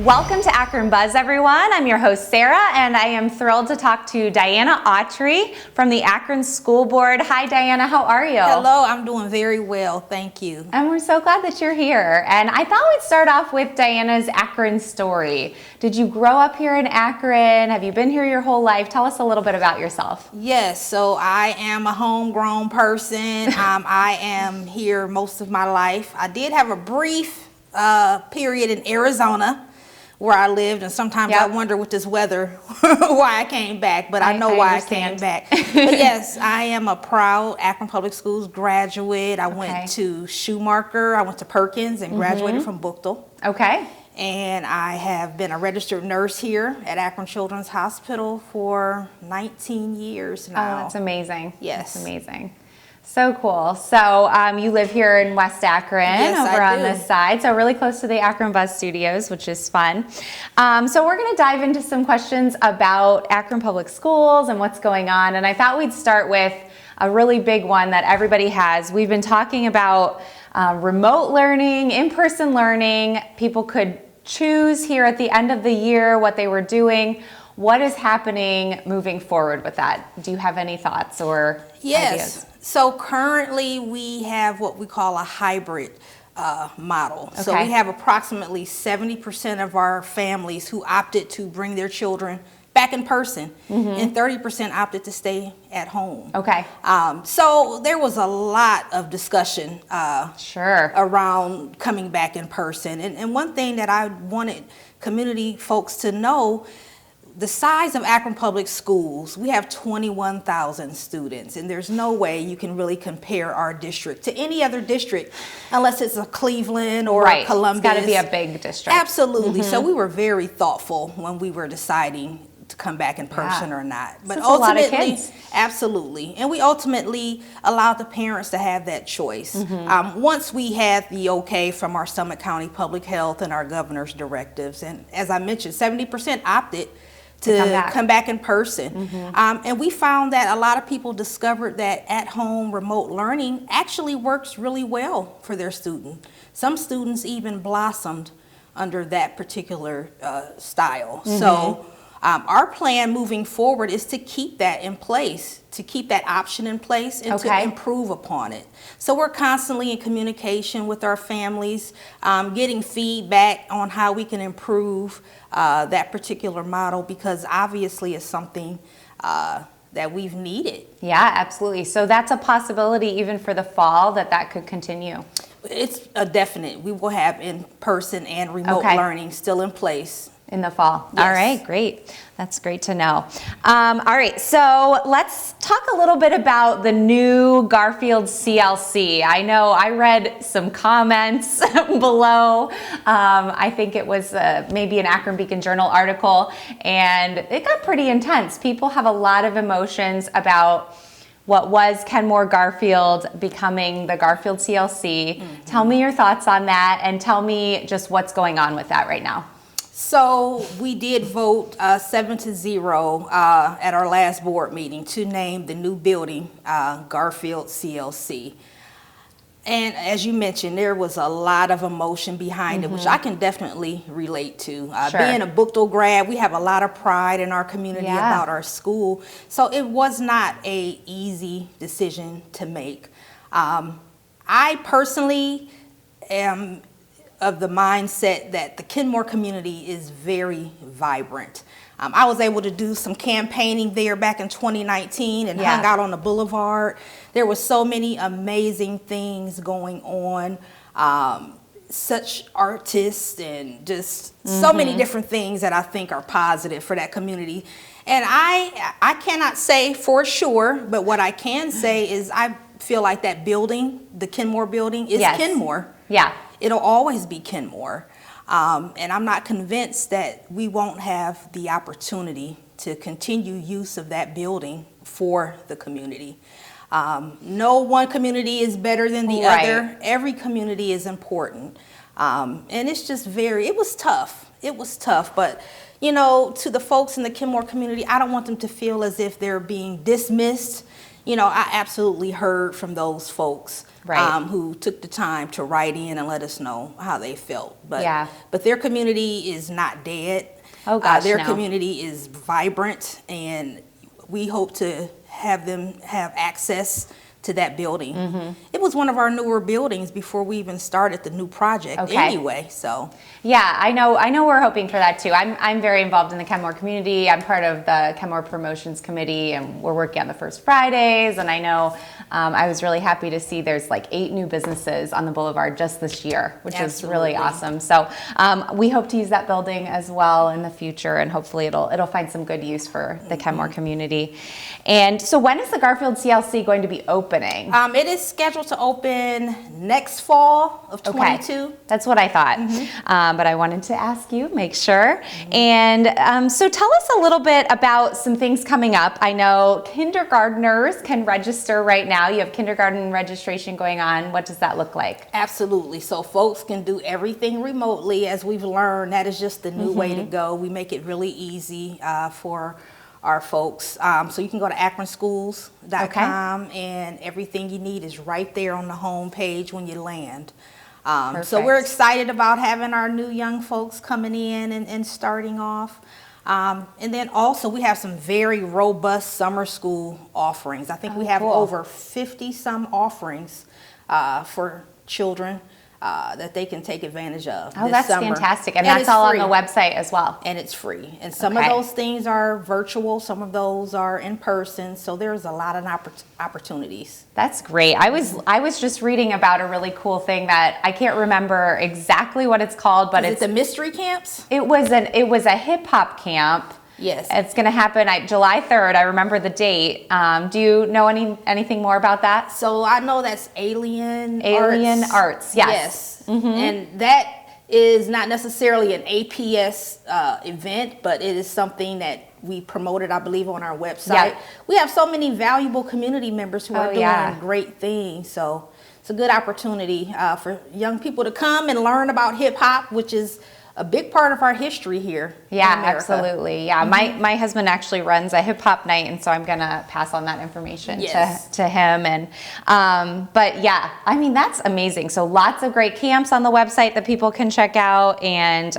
Welcome to Akron Buzz, everyone. I'm your host, Sarah, and I am thrilled to talk to Diana Autry from the Akron School Board. Hi, Diana. How are you? Hello. I'm doing very well. Thank you. And we're so glad that you're here. And I thought we'd start off with Diana's Akron story. Did you grow up here in Akron? Have you been here your whole life? Tell us a little bit about yourself. Yes. So I am a homegrown person. I am here most of my life. I did have a brief period in Arizona where I lived, and sometimes I wonder with this weather why I came back, but I know why I came back. But yes, I am a proud Akron Public Schools graduate. I went to Schumacher, I went to Perkins, and graduated from Buchtel. Okay. And I have been a registered nurse here at Akron Children's Hospital for 19 years now. Oh, that's amazing. Yes. That's amazing. So cool. So you live here in West Akron, over on this side, so really close to the Akron Buzz Studios, which is fun. So we're going to dive into some questions about Akron Public Schools and what's going on. And I thought we'd start with a really big one that everybody has. We've been talking about remote learning, in-person learning. People could choose here at the end of the year what they were doing. What is happening moving forward with that? Do you have any thoughts or ideas? So currently we have what we call a hybrid model. So we have approximately 70% of our families who opted to bring their children back in person, and 30% opted to stay at home. Okay. So there was a lot of discussion around coming back in person. And one thing that I wanted community folks to know, the size of Akron Public Schools, we have 21,000 students, and there's no way you can really compare our district to any other district unless it's a Cleveland or a Columbus. It's got to be a big district. Absolutely. So we were very thoughtful when we were deciding to come back in person or not. But ultimately, a lot of kids. Absolutely. And we ultimately allowed the parents to have that choice. Once we had the okay from our Summit County Public Health and our governor's directives, and as I mentioned, 70% opted to come back in person. And we found that a lot of people discovered that at-home remote learning actually works really well for their student. Some students even blossomed under that particular style. So our plan moving forward is to keep that in place, to keep that option in place, and to improve upon it. So we're constantly in communication with our families, getting feedback on how we can improve that particular model, because obviously it's something that we've needed. Yeah, absolutely. So that's a possibility even for the fall that could continue. It's a definite. We will have in-person and remote learning still in place. In the fall. All right, great. That's great to know. All right, so let's talk a little bit about the new CLC. I know I read some comments below. I think it was maybe an Akron Beacon Journal article, and it got pretty intense. People have a lot of emotions about what was Kenmore Garfield becoming the CLC. Tell me your thoughts on that, and tell me just what's going on with that right now. So we did vote 7-0 at our last board meeting to name the new building CLC. And as you mentioned, there was a lot of emotion behind it, which I can definitely relate to. Being a Buchtel grad, we have a lot of pride in our community about our school. So it was not an easy decision to make. I personally am of the mindset that the Kenmore community is very vibrant. I was able to do some campaigning there back in 2019 and hung out on the boulevard. There were so many amazing things going on, such artists and just so many different things that I think are positive for that community. And I cannot say for sure, but what I can say is I feel like that building, the Kenmore building, is Kenmore. Yeah. It'll always be Kenmore. And I'm not convinced that we won't have the opportunity to continue use of that building for the community. No one community is better than the other. Every community is important. And it's just it was tough. It was tough. But, you know, to the folks in the Kenmore community, I don't want them to feel as if they're being dismissed. I absolutely heard from those folks who took the time to write in and let us know how they felt. But their community is not dead. Oh gosh, their community is vibrant, and we hope to have them have access to that building. It was one of our newer buildings before we even started the new project anyway. So yeah, I know we're hoping for that too. I'm very involved in the Kenmore community. I'm part of the Kenmore Promotions Committee, and we're working on the First Fridays, and I know I was really happy to see there's like 8 new businesses on the boulevard just this year, which is really awesome. So we hope to use that building as well in the future, and hopefully it'll find some good use for the Kenmore community. And so when is the GarfieldCLC going to be opening? It is scheduled to open next fall of 22. That's what I thought, but I wanted to ask you, make sure. And so tell us a little bit about some things coming up. I know kindergartners can register right now. You have kindergarten registration going on. What does that look like? Absolutely. So folks can do everything remotely. As we've learned, that is just the new way to go. We make it really easy for our folks. So you can go to akronschools.com, and everything you need is right there on the home page when you land. So we're excited about having our new young folks coming in and starting off. And then also we have some very robust summer school offerings. I think we have over 50 some offerings for children that they can take advantage of. Oh, that's fantastic. And that's all on the website as well. And it's free. And some of those things are virtual, some of those are in person. So there's a lot of opportunities. That's great. I was just reading about a really cool thing that I can't remember exactly what it's called, but it's the mystery camps? It was a hip hop camp. Yes. It's going to happen July 3rd. I remember the date. Do you know anything more about that? So I know that's Alien Arts. Yes. And that is not necessarily an APS event, but it is something that we promoted, I believe, on our website. Yep. We have so many valuable community members who are doing great things. So it's a good opportunity for young people to come and learn about hip hop, which is a big part of our history here. Yeah, absolutely. Yeah, my husband actually runs a hip hop night, and so I'm gonna pass on that information to him. And but yeah, I mean, that's amazing. So lots of great camps on the website that people can check out. And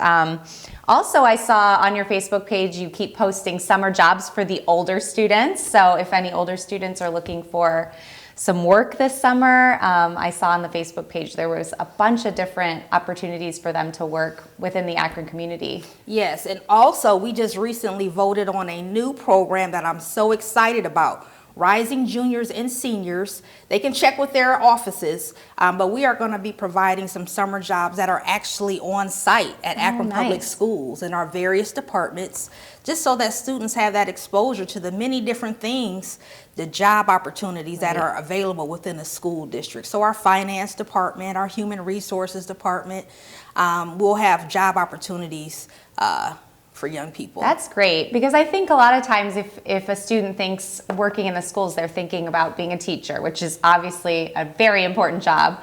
also, I saw on your Facebook page you keep posting summer jobs for the older students. So if any older students are looking for some work this summer, I saw on the Facebook page there was a bunch of different opportunities for them to work within the Akron community. Yes, and also we just recently voted on a new program that I'm so excited about. Rising juniors and seniors, they can check with their offices, but we are going to be providing some summer jobs that are actually on site at Akron Public Schools in our various departments, just so that students have that exposure to the many different things, the job opportunities that are available within the school district. So our finance department, our human resources department, will have job opportunities for young people. That's great, because I think a lot of times if a student thinks working in the schools, they're thinking about being a teacher, which is obviously a very important job,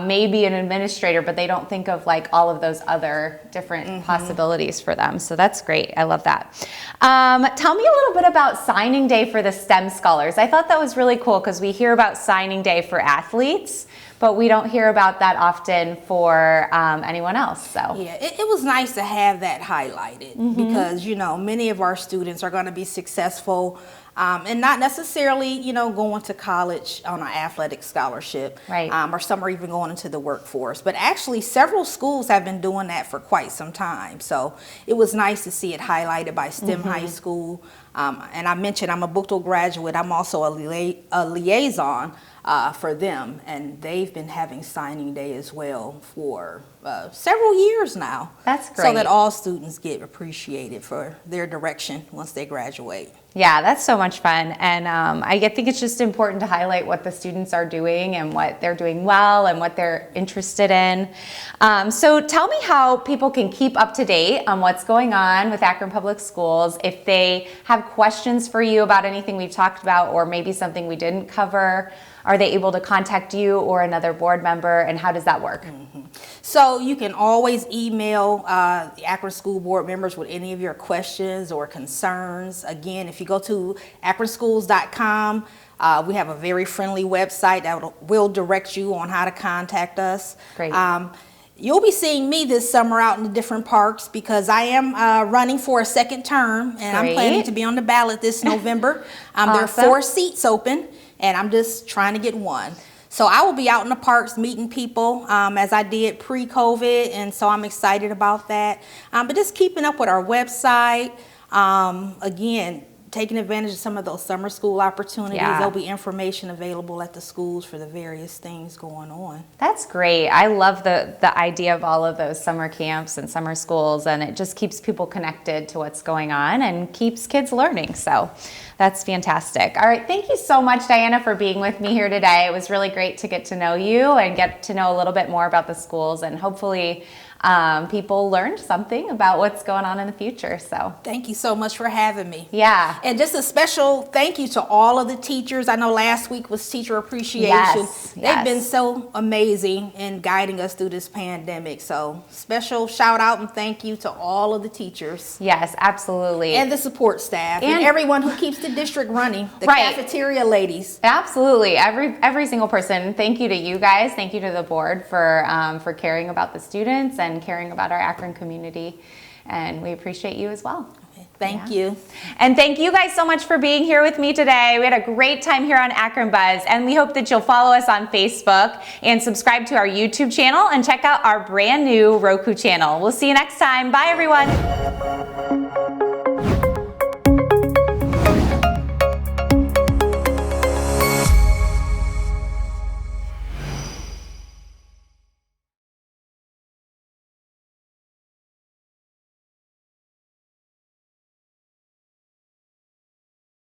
maybe an administrator, but they don't think of like all of those other different possibilities for them. So that's great. I love that. Tell me a little bit about signing day for the STEM scholars. I thought that was really cool because we hear about signing day for athletes, but we don't hear about that often for anyone else. So yeah, it was nice to have that highlighted because, you know, many of our students are going to be successful and not necessarily, you know, going to college on an athletic scholarship, or some are even going into the workforce. But actually, several schools have been doing that for quite some time. So it was nice to see it highlighted by STEM High School. And I mentioned I'm a Buchtel graduate. I'm also a liaison for them, and they've been having signing day as well for several years now. That's great. So that all students get appreciated for their direction once they graduate. Yeah, that's so much fun. And I think it's just important to highlight what the students are doing and what they're doing well and what they're interested in. So tell me how people can keep up to date on what's going on with Akron Public Schools if they have have questions for you about anything we've talked about or maybe something we didn't cover, are they able to contact you or another board member, and how does that work? So you can always email the Akron School Board members with any of your questions or concerns. Again, if you go to akronschools.com, we have a very friendly website that will direct you on how to contact us. Great. You'll be seeing me this summer out in the different parks because I am running for a second term, and I'm planning to be on the ballot this November. There are 4 seats open, and I'm just trying to get one. So I will be out in the parks meeting people as I did pre-COVID, and so I'm excited about that. But just keeping up with our website, again, taking advantage of some of those summer school opportunities. There'll be information available at the schools for the various things going on. That's great. I love the idea of all of those summer camps and summer schools, and it just keeps people connected to what's going on and keeps kids learning. So that's fantastic. All right, thank you so much, Diana, for being with me here today. It was really great to get to know you and get to know a little bit more about the schools, and hopefully people learned something about what's going on in the future. So thank you so much for having me. Yeah. And just a special thank you to all of the teachers. I know last week was Teacher Appreciation. Yes. They've been so amazing in guiding us through this pandemic. So special shout out and thank you to all of the teachers. Yes, absolutely. And the support staff and everyone who keeps the district running, the cafeteria ladies. Absolutely. Every single person. Thank you to you guys. Thank you to the board for caring about the students and caring about our Akron community, and we appreciate you as well. Thank you. And thank you guys so much for being here with me today. We had a great time here on Akron Buzz, and we hope that you'll follow us on Facebook and subscribe to our YouTube channel and check out our brand new Roku channel. We'll see you next time. Bye, everyone.